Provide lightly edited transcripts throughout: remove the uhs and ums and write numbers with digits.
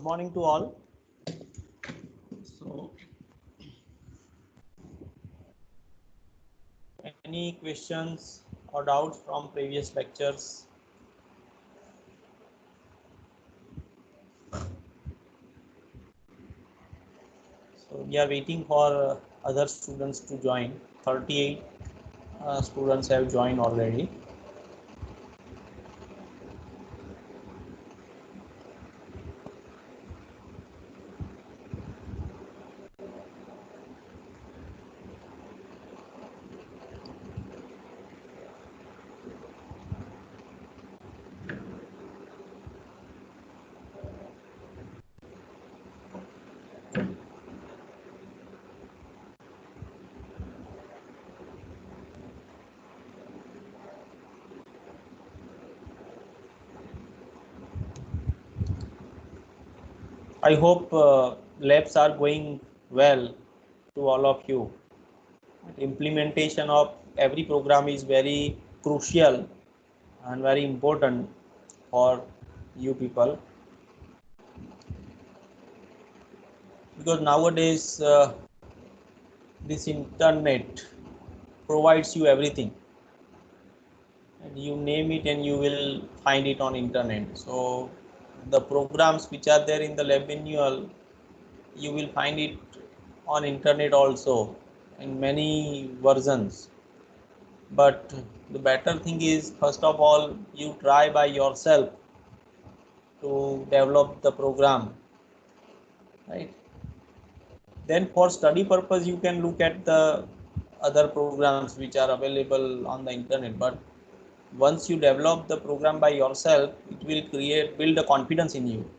morning to all. So, any questions or doubts from previous lectures? So we are waiting for other students to join. 38 students have joined already. I hope labs are going well to all of you. Implementation of every program is very crucial and very important for you people, because nowadays this internet provides you everything, and you name it and you will find it on internet. So the programs which are there in the lab manual, you will find it on internet also in many versions. But the better thing is, first of all, you try by yourself to develop the program, right? Then for study purpose you can look at the other programs which are available on the internet, but once you develop the program by yourself, it will build a confidence in you,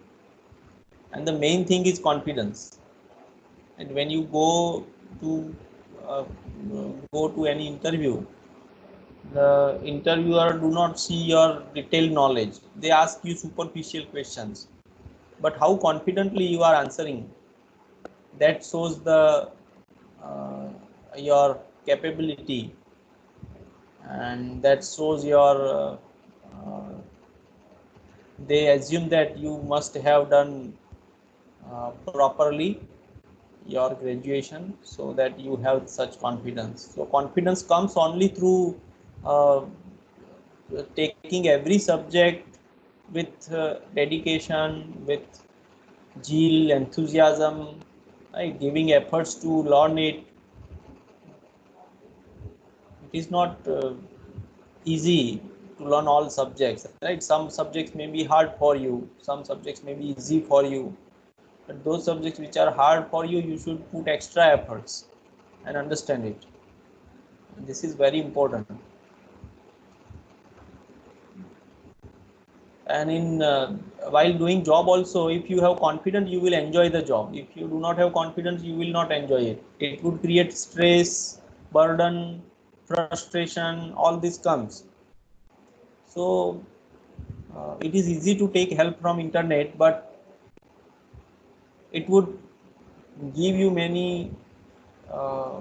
and the main thing is confidence. And when you to uh, go to any interview, the interviewer do not see your detailed knowledge. They ask you superficial questions, but how confidently you are answering, that shows the your capability, and that shows your they assume that you must have done properly your graduation, so that you have such confidence. So confidence comes only through uh, taking every subject with dedication, with zeal, enthusiasm, right? Giving efforts to learn it. It is not easy to learn all subjects, right? Some subjects may be hard for you, some subjects may be easy for you, but those subjects which are hard for you, you should put extra efforts and understand it. This is very important. And in while doing job also, if you have confidence, you will enjoy the job. If you do not have confidence, you will not enjoy it. It would create stress, burden, frustration, all this comes. So it is easy to take help from internet, but it would give you many uh,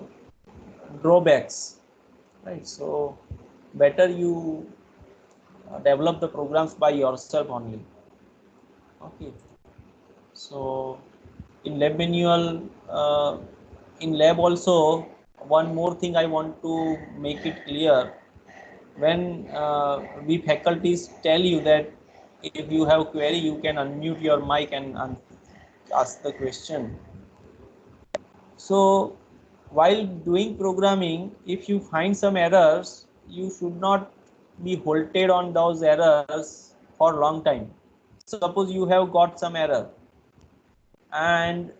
drawbacks, right? So better you develop the programs by yourself only. Okay. So in lab manual, in lab also, one more thing I want to make it clear. When we faculties tell you that if you have query, you can unmute your mic and ask the question. So while doing programming, if you find some errors, you should not be halted on those errors for a long time. Suppose you have got some error, and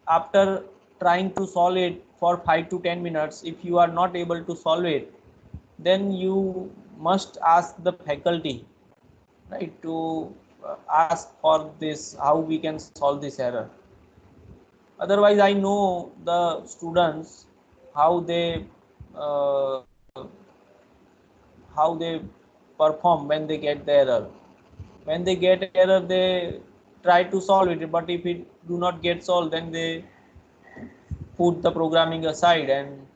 after trying to solve it for 5 to 10 minutes, if you are not able to solve it, then you must ask the faculty, right, to ask for this, how we can solve this error. Otherwise, I know the students, how they uh, how they perform when they get the error. When they get error, they try to solve it, but if it do not get solved, then they put the programming aside and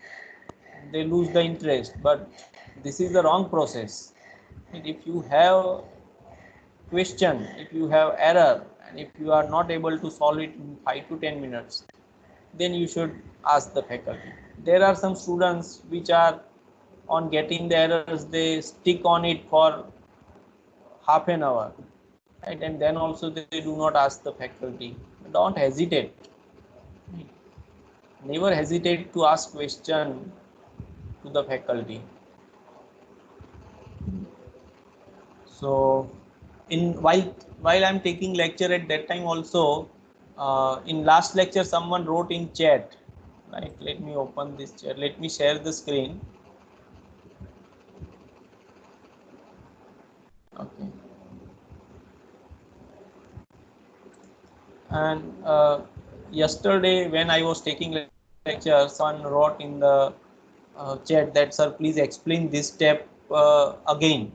they lose the interest. But this is the wrong process. And if you have question, if you have error, If you are not able to solve it in 5 to 10 minutes, then you should ask the faculty. There are some students which are on getting the errors, they stick on it for half an hour, right? And then also they do not ask the faculty. Don't hesitate. Never hesitate to ask question to the faculty. So in while I'm taking lecture, at that time also, in last lecture someone wrote in chat, right? Let me open this chat, let me share the screen. Okay. And yesterday when I was taking lecture, someone wrote in the chat that, sir, please explain this step again.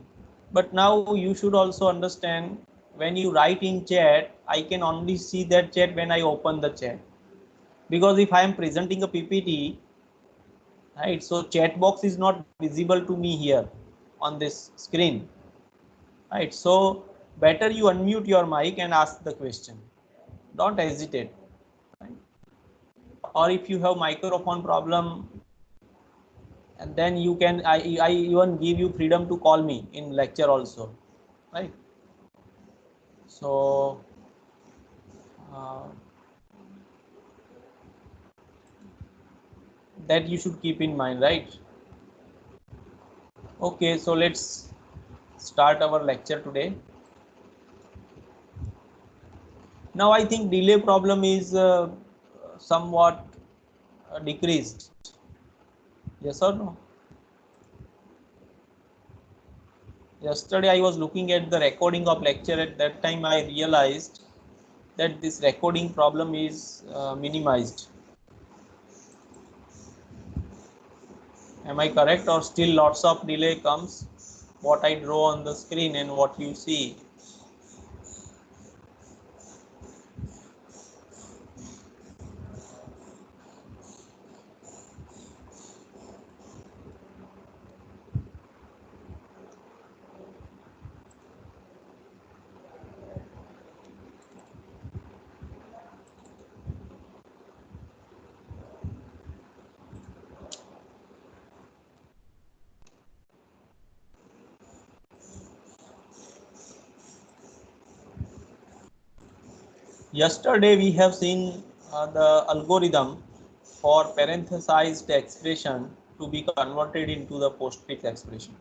But now you should also understand, when you write in chat, I can only see that chat when I open the chat. Because if I am presenting a PPT, right, so chat box is not visible to me here on this screen, right? So better you unmute your mic and ask the question. Don't hesitate, right? Or if you have microphone problem, and then you can, I even give you freedom to call me in lecture also, right? So that you should keep in mind, right? Okay, so let's start our lecture today. Now I think delay problem is somewhat decreased. Yes or no? Yesterday I was looking at the recording of lecture. At that time I realized that this recording problem is minimized. Am I correct, or still lots of delay comes? What I draw on the screen and what you see. Yesterday we have seen the algorithm for parenthesized expression to be converted into the postfix expression.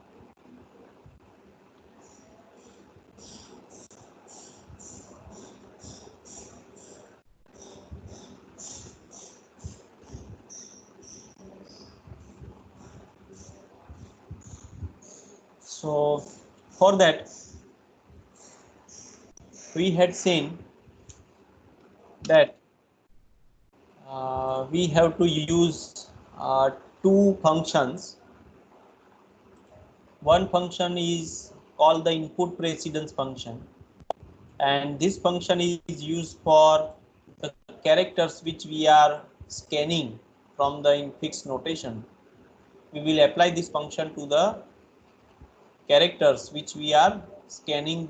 So for that we had seen that we have to use two functions. One function is called the input precedence function, and this function is used for the characters which we are scanning from the infix notation. We will apply this function to the characters which we are scanning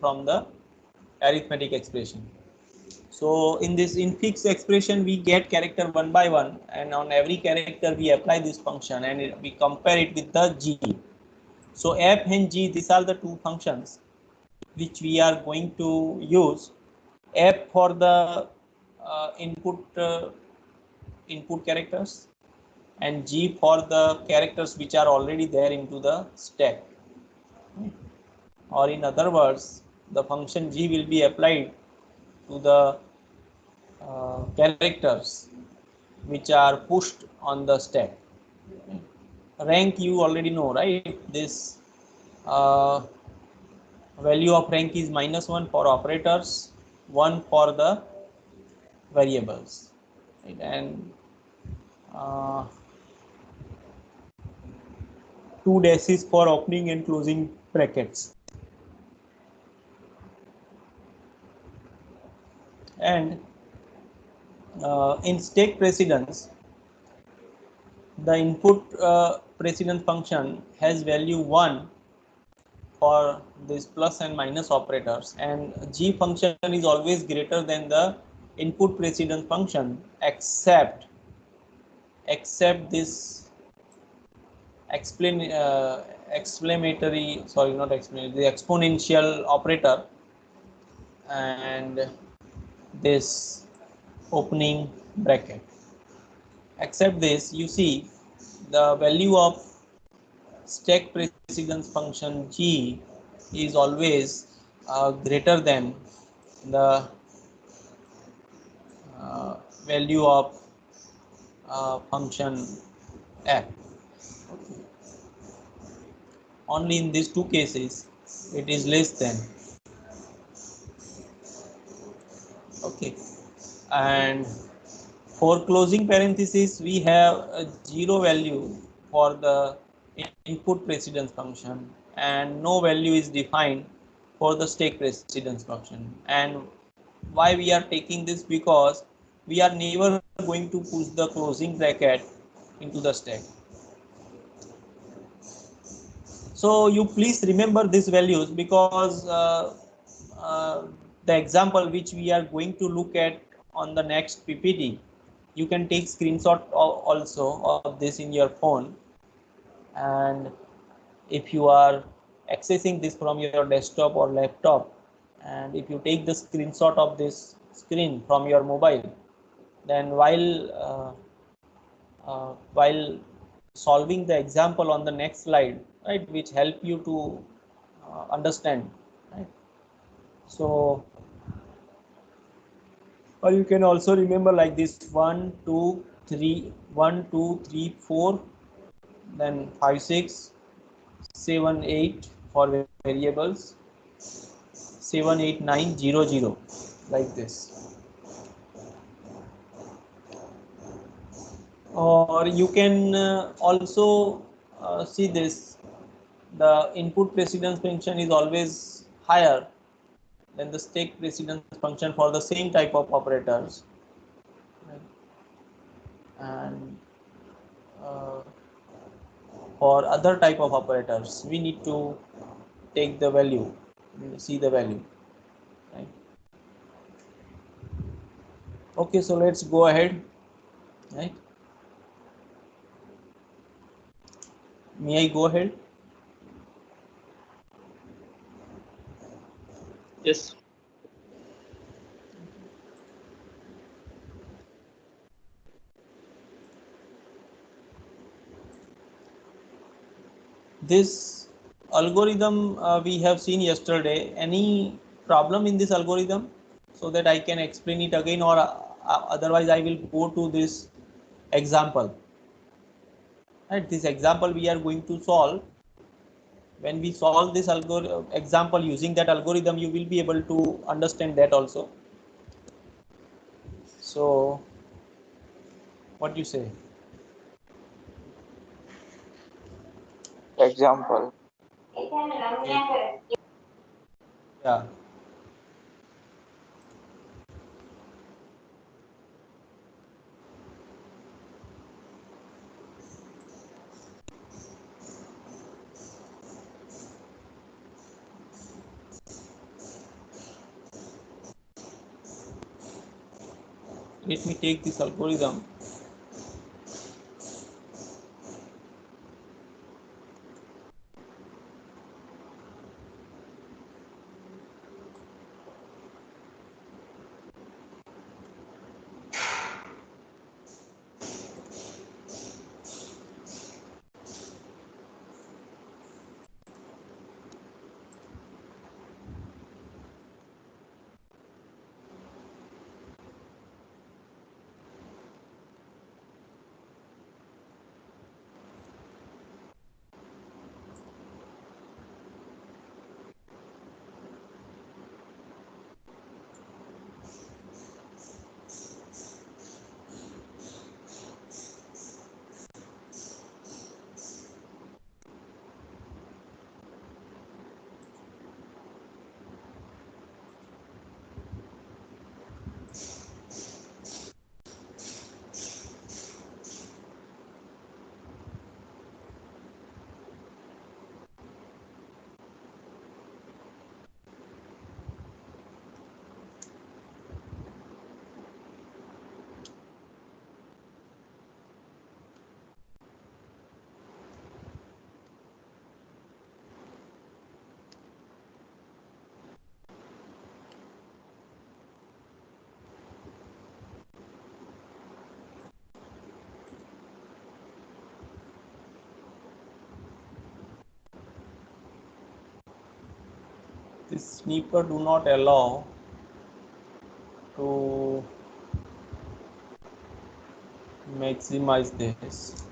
from the arithmetic expression. So in this infix expression we get character one by one, and on every character we apply this function, and we compare it with the G. So f and G, these are the two functions which we are going to use. F for the input characters, and G for the characters which are already there into the stack. Or in other words, the function G will be applied to the characters which are pushed on the stack. Rank you already know, right? This value of rank is -1 for operators, 1 for the variables, right? And 2 dashes for opening and closing brackets. And in stack precedence, the input precedence function has value 1 for this plus and minus operators, and g function is always greater than the input precedence function, except this explanatory, sorry, not explanatory, the exponential operator and this opening bracket. Except this, you see the value of stack precedence function g is always greater than the value of function f. Okay. Only in these two cases it is less than. Okay, and for closing parenthesis we have a zero value for the input precedence function and no value is defined for the stack precedence function. And why we are taking this? Because we are never going to push the closing bracket into the stack. So you please remember these values, because uh, the example which we are going to look at on the next PPT, you can take screenshot also of this in your phone, and if you are accessing this from your desktop or laptop, and if you take the screenshot of this screen from your mobile, then while solving the example on the next slide, right, which help you to understand, right? So, or you can also remember like this: 1 2 3 1 2 3 4, then 5 6 7 8 for variables, 7 8 9 0 0, like this. Or you can also see this: the input precedence function is always higher than the stack precedence function for the same type of operators, right? And uh, for other type of operators we need to take the value, see the value, right? Okay, so let's go ahead, right? May I go ahead? Yes. This algorithm we have seen yesterday. Any problem in this algorithm, so that I can explain it again, or otherwise I will go to this example, right? This example we are going to solve. When we solve this example using that algorithm, you will be able to understand that also. So what do you say? Example. Okay. Yeah. Let me take this algorithm. This snipper do not allow to maximize this.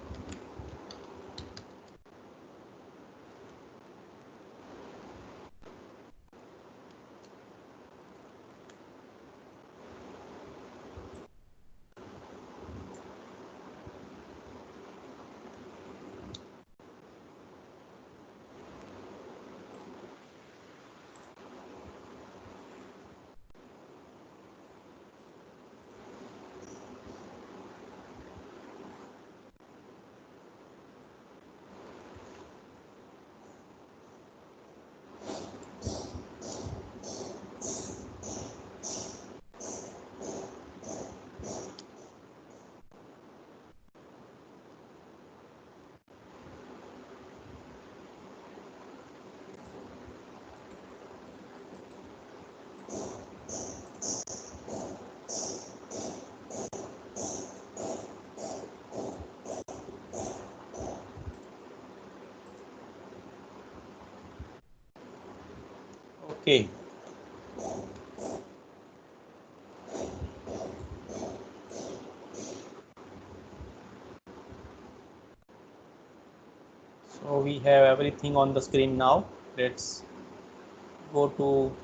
Okay. So we have everything on the screen now. Let's go to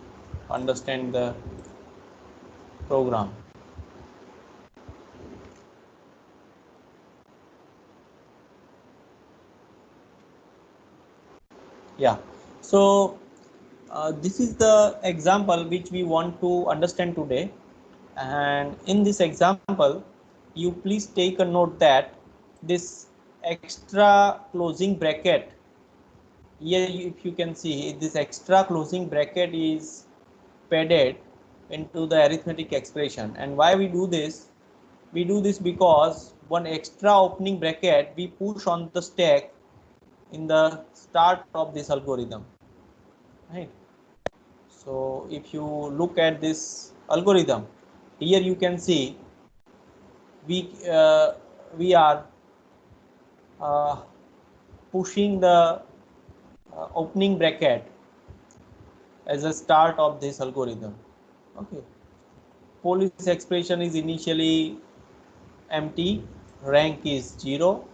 understand the program. Yeah. So this is the example which we want to understand today. And in this example, you please take a note that this extra closing bracket here, if you can see, this extra closing bracket is padded into the arithmetic expression. And why we do this? We do this because one extra opening bracket we push on the stack in the start of this algorithm, right? So if you look at this algorithm, here you can see we we are uh, pushing the opening bracket as a start of this algorithm. Okay, police expression is initially empty, rank is 0.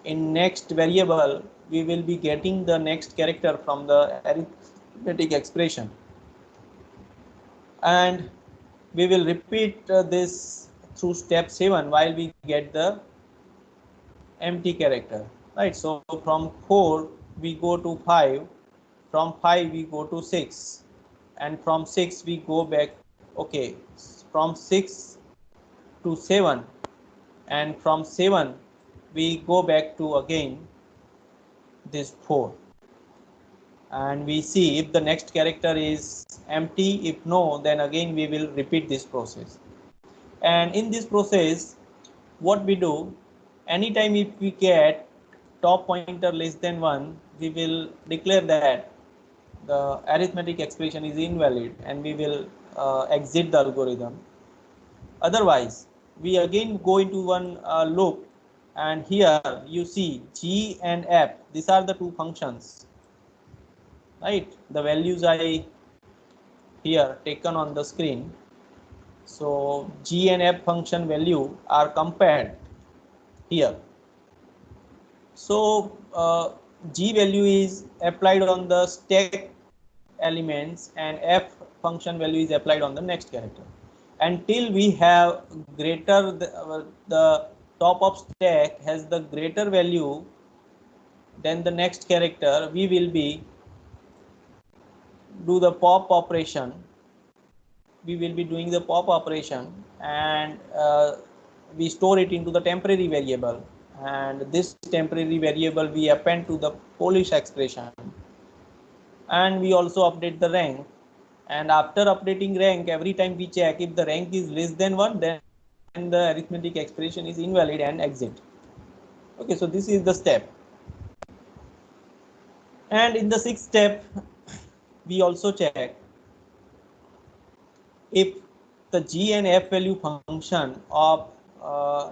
In next variable, we will be getting the next character from the arithmetic expression, and we will repeat this through step 7 while we get the empty character, right? So from 4 we go to 5, from 5 we go to 6, and from 6 we go back, okay, from 6 to 7, and from 7 we go back to again this 4, and we see if the next character is empty. If no, then again we will repeat this process. And in this process, what we do, anytime if we get top pointer less than 1, we will declare that the arithmetic expression is invalid, and we will exit the algorithm. Otherwise, we again go into one loop, and here you see g and f, these are the two functions, right? The values I here taken on the screen. So g and f function value are compared here. So g value is applied on the stack elements, and f function value is applied on the next character, until we have greater the top of stack has the greater value than the next character. We will be do the pop operation. We will be doing the pop operation, and we store it into the temporary variable, and this temporary variable we append to the Polish expression, and we also update the rank. And after updating rank, every time we check if the rank is less than 1, then the arithmetic expression is invalid and exit. Okay, so this is the step. And in the sixth step, we also check if the g and f value function of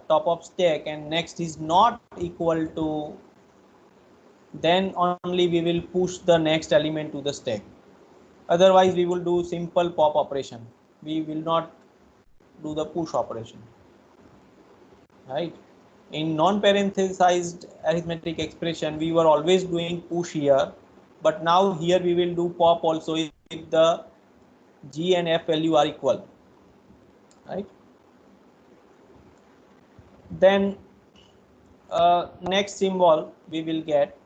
top of stack and next is not equal to, then only we will push the next element to the stack. Otherwise, we will do simple pop operation. We will not do the push operation, right? In non-parenthesized arithmetic expression, we were always doing push here, but now here we will do pop also if the G and F value are equal, right? Then next symbol we will get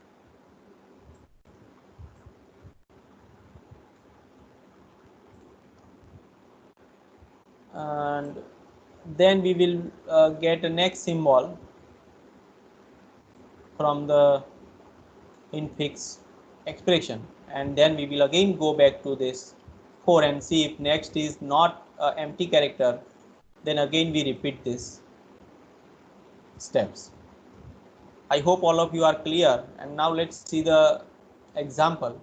and then we will get a next symbol from the infix expression, and then we will again go back to this 4 and see if next is not empty character, then again we repeat this steps. I hope all of you are clear, and now let's see the example.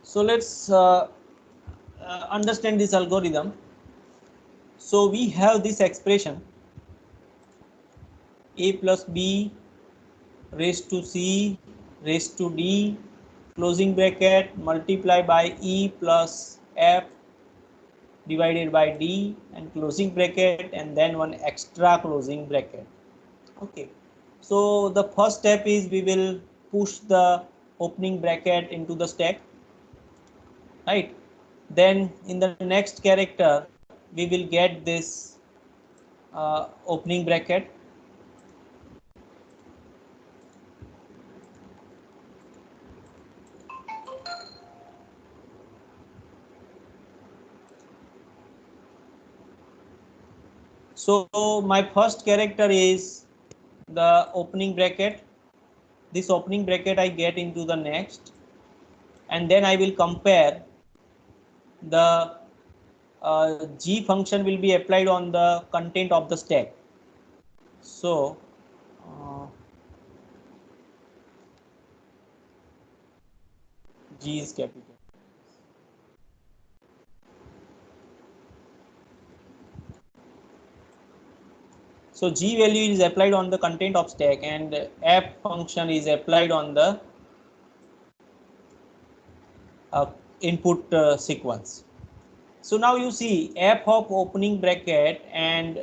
So let's understand this algorithm. So we have this expression a plus b raised to c raised to d closing bracket multiply by e plus f divided by d and closing bracket and then one extra closing bracket. Okay, so the first step is we will push the opening bracket into the stack, right? Then in the next character we will get this opening bracket. So my first character is the opening bracket. This opening bracket I get into the next, and then I will compare the g function will be applied on the content of the stack. So g is capital. So g value is applied on the content of stack and f function is applied on the input sequence. So now you see f of opening bracket and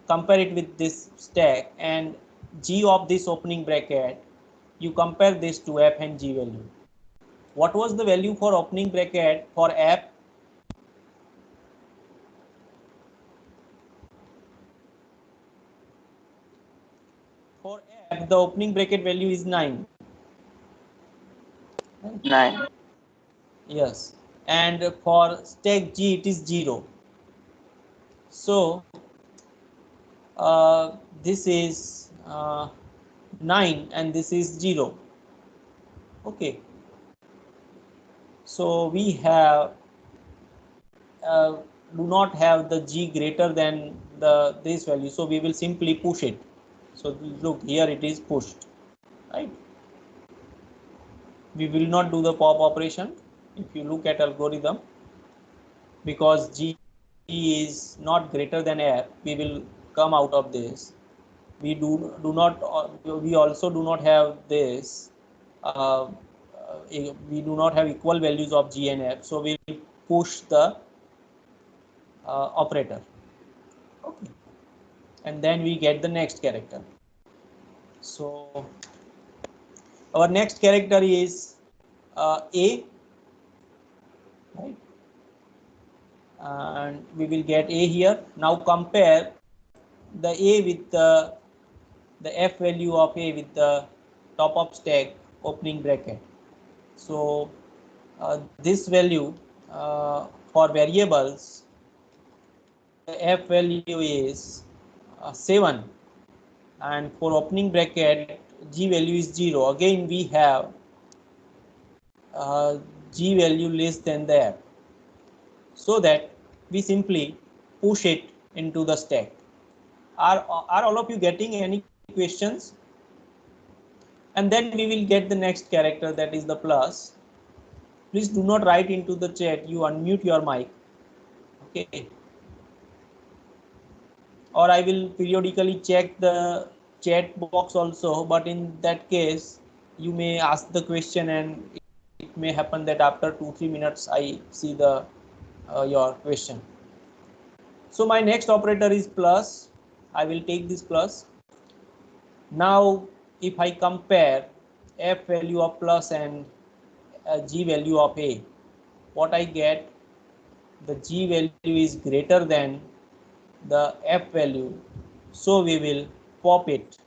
compare it with this stack, and g of this opening bracket, you compare this to f and g value. What was the value for opening bracket for f? For f, the opening bracket value is 9. 9. Yes, and for stack g it is 0. So this is 9 and this is 0. Okay, so we have do not have the g greater than this value, so we will simply push it. So look here, it is pushed, right? We will not do the pop operation if you look at algorithm, because g is not greater than f. We will come out of this. We do not we also do not have this we do not have equal values of g and f, so we will push the operator. Okay, and then we get the next character. So our next character is a, right? And we will get a here. Now compare the a with the f value of a with the top of stack opening bracket. So this value for variables, the f value is 7, and for opening bracket g value is 0. Again we have g value less than the f, so that we simply push it into the stack. Are all of you getting any questions? And then we will get the next character, that is the plus. Please do not write into the chat, you unmute your mic. Okay. Or I will periodically check the chat box also, but in that case you may ask the question and it may happen that after 2-3 minutes I see the your question. So my next operator is plus. I will take this plus. Now if I compare f value of plus and g value of a, what I get, the g value is greater than the f value, so we will pop it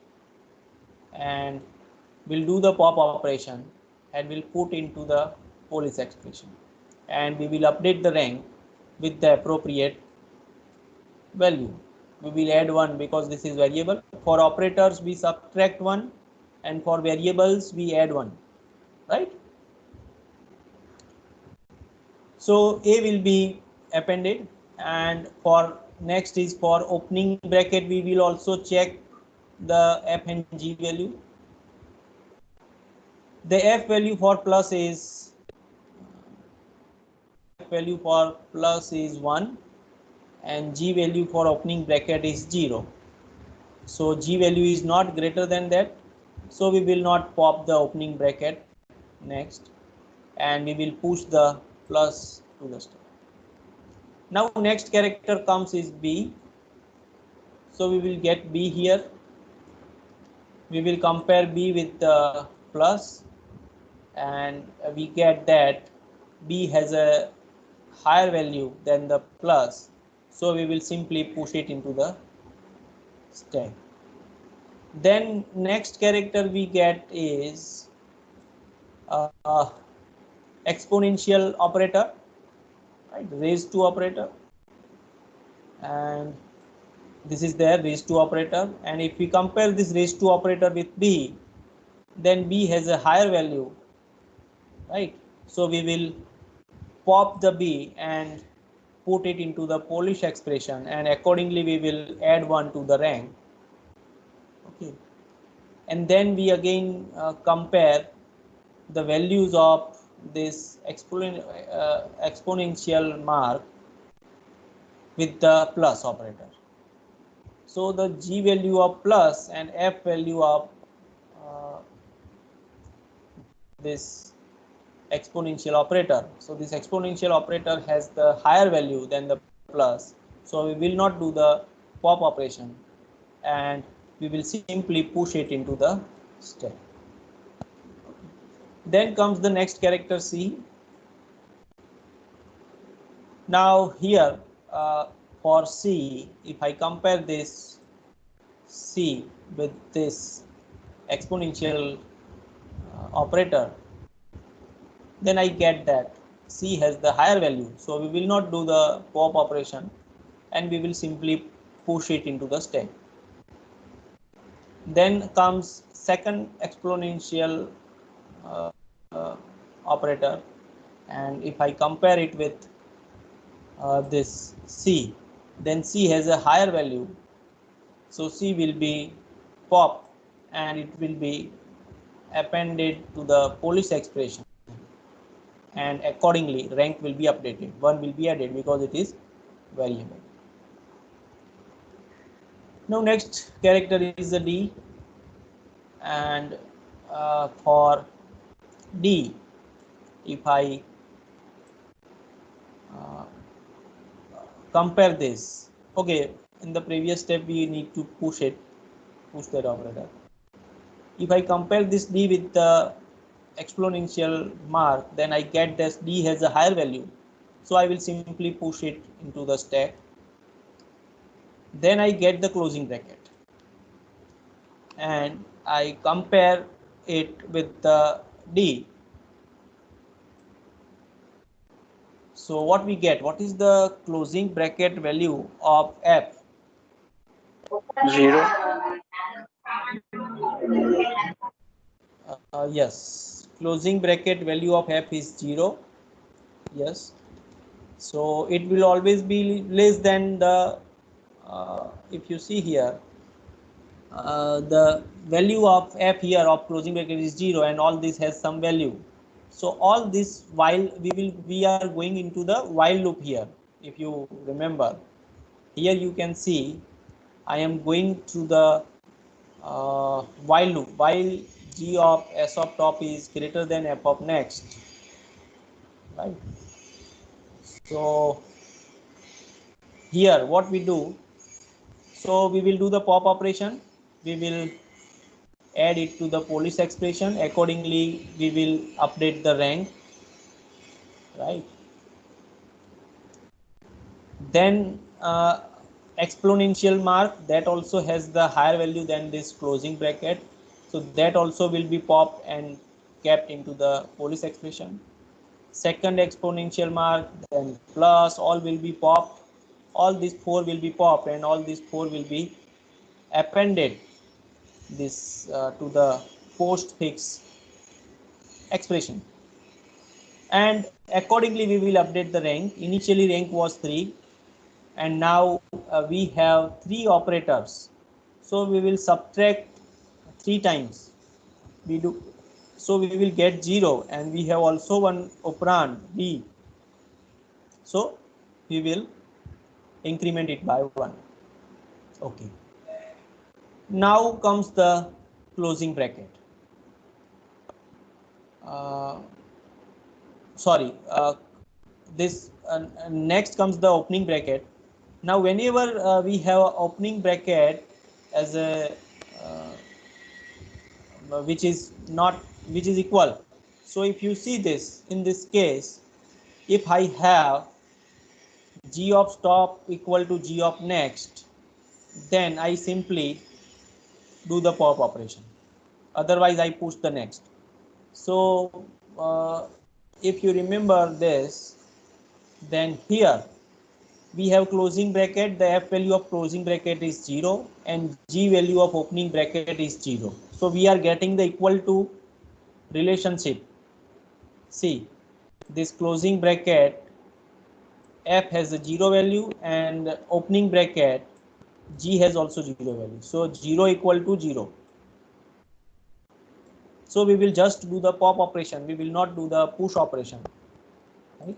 and we'll do the pop operation and we'll put into the Polish expression, and we will update the rank with the appropriate value. We will add 1 because this is variable. For operators we subtract 1 and for variables we add 1, right? So a will be appended, and for next is for opening bracket we will also check the f and g value. The f value for plus is 1 and g value for opening bracket is 0. So g value is not greater than that, so we will not pop the opening bracket next, and we will push the plus to the stack. Now next character comes is b, so we will get b here. We will compare b with the plus and we get that b has a higher value than the plus, so we will simply push it into the stack. Then next character we get is exponential operator, right? Raised to operator, and this is their raised to operator, and if we compare this raised to operator with b, then b has a higher value, right? So we will pop the b and put it into the Polish expression, and accordingly we will add 1 to the rank. Okay, and then we again compare the values of this exponential mark with the plus operator. So the g value of plus and f value of this exponential operator. So this exponential operator has the higher value than the plus, so we will not do the pop operation and we will simply push it into the stack. Then comes the next character c. Now here for c, if I compare this c with this exponential operator, then I get that c has the higher value, so we will not do the pop operation and we will simply push it into the stack. Then comes second exponential operator, and if I compare it with this c, then c has a higher value, so c will be popped and it will be appended to the Polish expression, and accordingly rank will be updated. 1 will be added because it is variable. Now next character is the d, and for d, if I compare this, okay, in the previous step we need to push that operator. If I compare this d with the exponential mark, then I get this d has a higher value, so I will simply push it into the stack. Then I get the closing bracket and I compare it with the d. So what we get, what is the closing bracket value of f? 0. Yes, closing bracket value of f is 0. Yes, so it will always be less than the if you see here, the value of f here of closing bracket is 0 and all this has some value. So all this while we are going into the while loop here. If you remember, here you can see I am going to the while loop, while g of s of top is greater than f of next, right? So here what we do, so we will do the pop operation, we will add it to the Polish expression, accordingly we will update the rank, right? Then exponential mark, that also has the higher value than this closing bracket, so that also will be popped and kept into the Polish expression. Second exponential mark, then plus, all will be popped, all these four will be popped and all these four will be appended this to the postfix expression, and accordingly we will update the rank. Initially rank was 3 and now we have 3 operators, so we will subtract 3 times, we do, so we will get 0, and we have also one operand b, so we will increment it by 1. Okay, now comes the closing bracket. Sorry, this next comes the opening bracket. Now whenever we have a opening bracket as a which is not, which is equal, so if you see this, in this case, if I have g of stop equal to g of next, then I simply do the pop operation, otherwise I push the next. So if you remember this, then here we have closing bracket, the f value of closing bracket is 0 and g value of opening bracket is 0, so we are getting the equal to relationship. See, this closing bracket f has a 0 value and opening bracket g has also 0 value, so 0 equal to 0. So we will just do the pop operation, we will not do the push operation, right?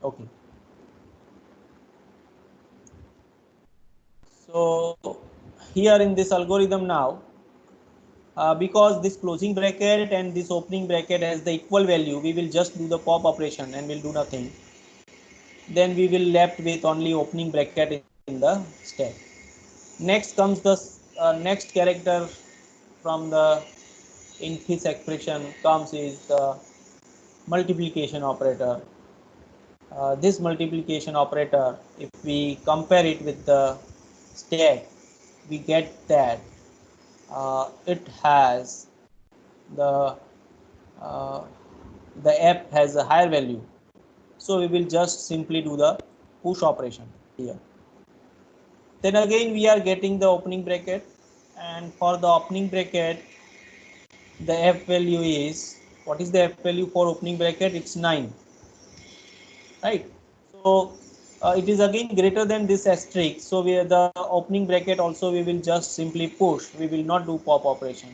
Okay, so here in this algorithm now, because this closing bracket and this opening bracket has the equal value, we will just do the pop operation and we'll do nothing. Then we will left with only opening bracket in the stack. Next comes the next character from the in this expression comes is the multiplication operator. This multiplication operator, if we compare it with the stack, we get that it has the uh, the f has a higher value, so we will just simply do the push operation here. Then again we are getting the opening bracket, and for the opening bracket the f value is, what is the f value for opening bracket? It's 9, right? So it is again greater than this asterisk, so we the opening bracket also we will just simply push, we will not do pop operation.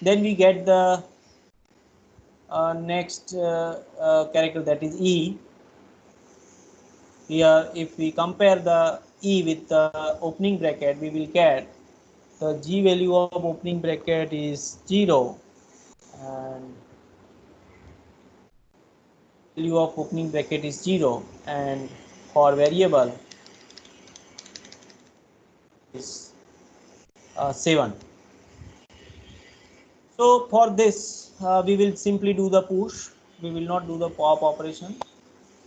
Then we get the next character, that is e. Here if we compare the e with the opening bracket, we will get the g value of opening bracket is 0 and value of opening bracket is 0, and for variable is 7. So for this we will simply do the push, we will not do the pop operation.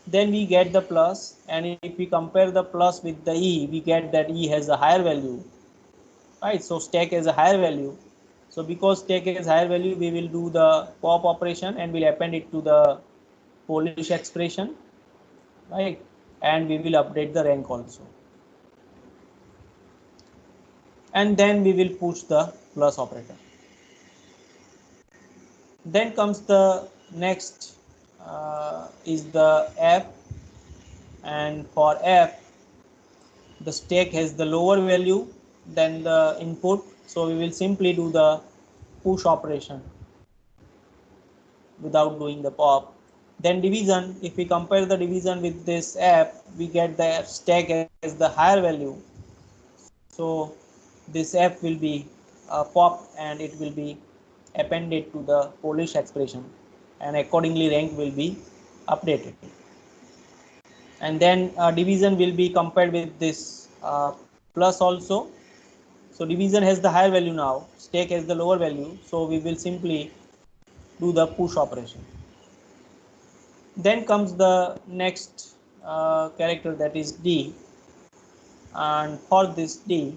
Then we get the plus, and if we compare the plus with the e, we get that e has a higher value, right? So stack has a higher value, so because stack has higher value, we will do the pop operation and we'll append it to the Polish expression, right? And we will update the rank also, and then we will push the plus operator. Then comes the next is the f, and for f the stack has the lower value than the input, so we will simply do the push operation without doing the pop. Then division, if we compare the division with this f, we get the stack as the higher value, so this f will be pop and it will be appended to the Polish expression, and accordingly rank will be updated. And then division will be compared with this plus also. So division has the higher value now, stack has the lower value, so we will simply do the push operation. Then comes the next character, that is d, and for this d,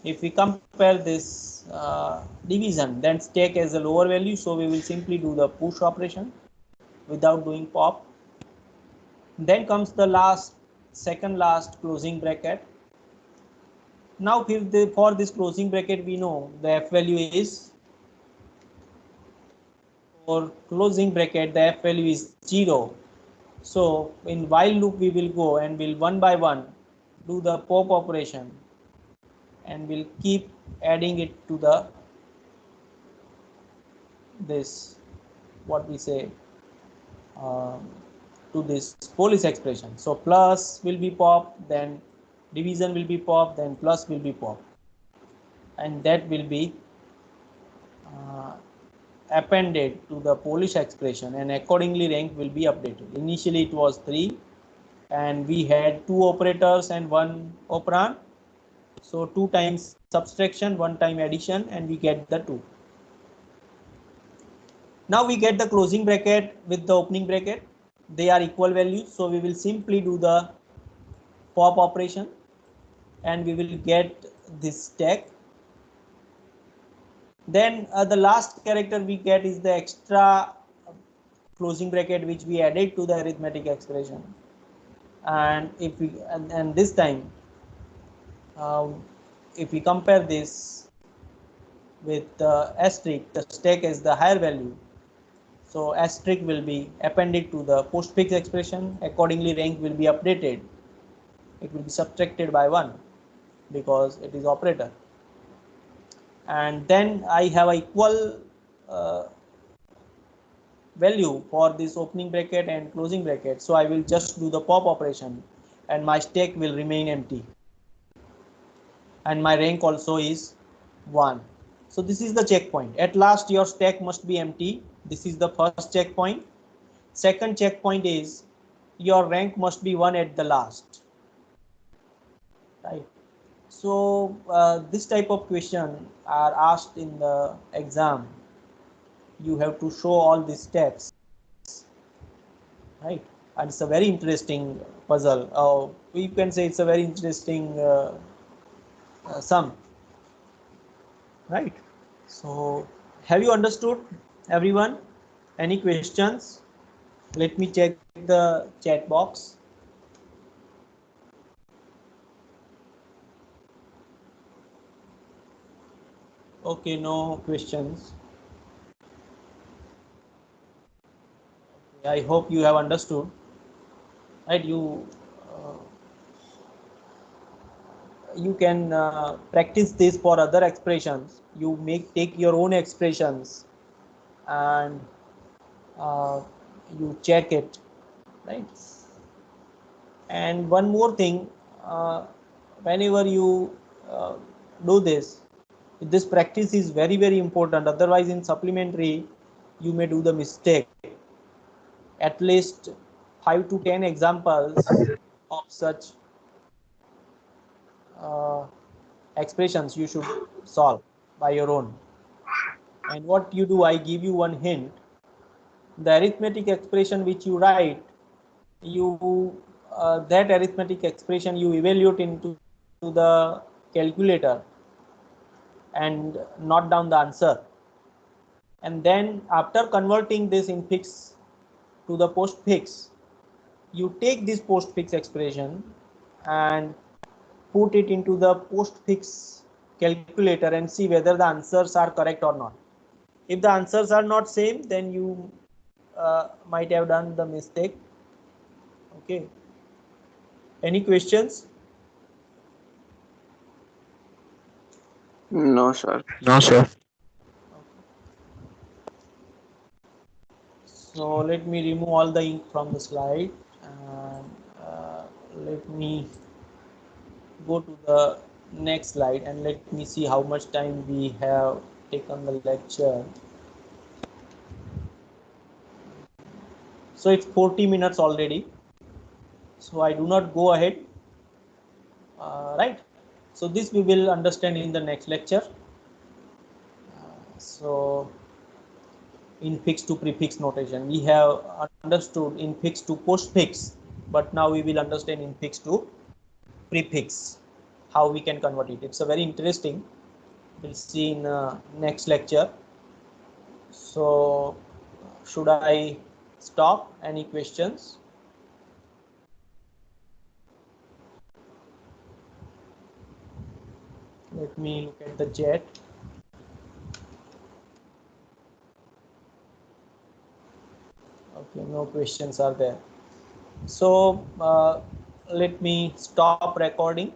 if we compare this division, then stack has a lower value, so we will simply do the push operation without doing pop. Then comes the second last closing bracket. Now for this closing bracket, we know the f value is, for closing bracket the f value is 0. So in while loop we will go and will one by one do the pop operation, and we'll keep adding it to the this what we say to this Polish expression. So plus will be pop, then division will be pop, then plus will be pop, and that will be appended to the Polish expression, and accordingly rank will be updated. Initially it was 3 and we had 2 operators and 1 operand, so 2 times subtraction, 1 time addition, and we get the 2. Now we get the closing bracket with the opening bracket, they are equal values, so we will simply do the pop operation and we will get this stack. Then the last character we get is the extra closing bracket which we added to the arithmetic expression, and if we and this time if we compare this with asterisk, the stack is the higher value, so asterisk will be appended to the postfix expression, accordingly rank will be updated, it will be subtracted by 1 because it is operator. And then I have a equal value for this opening bracket and closing bracket, so I will just do the pop operation and my stack will remain empty, and my rank also is 1. So this is the checkpoint. At last your stack must be empty. This is the first checkpoint. Second checkpoint is your rank must be 1 at the last, right? So this type of question are asked in the exam. You have to show all these steps, right? And it's a very interesting puzzle. We can say it's a very interesting sum, right? So have you understood, everyone? Any questions? Let me check the chat box. Okay, no questions. I hope you have understood, right? You can practice this for other expressions. You take your own expressions and you check it, right? And one more thing, whenever you do this practice is very, very important. Otherwise in supplementary you may do the mistake. At least 5 to 10 examples of such expressions you should solve by your own. And what you do, I give you one hint. The arithmetic expression which you write, that arithmetic expression you evaluate into the calculator and note down the answer, and then after converting this infix to the postfix, you take this postfix expression and put it into the postfix calculator and see whether the answers are correct or not. If the answers are not same, then you might have done the mistake. Okay. Any questions? No, sir. No, sir. So let me remove all the ink from the slide, and let me go to the next slide, and let me see how much time we have taken the lecture. So it's 40 minutes already, so I do not go ahead, right? So this we will understand in the next lecture. So in fix to prefix notation, we have understood in fix to postfix, but now we will understand in fix to prefix how we can convert it. It's a very interesting. We'll see in next lecture. So should I stop? Any questions? Let me look at the chat. Okay, no questions are there. So let me stop recording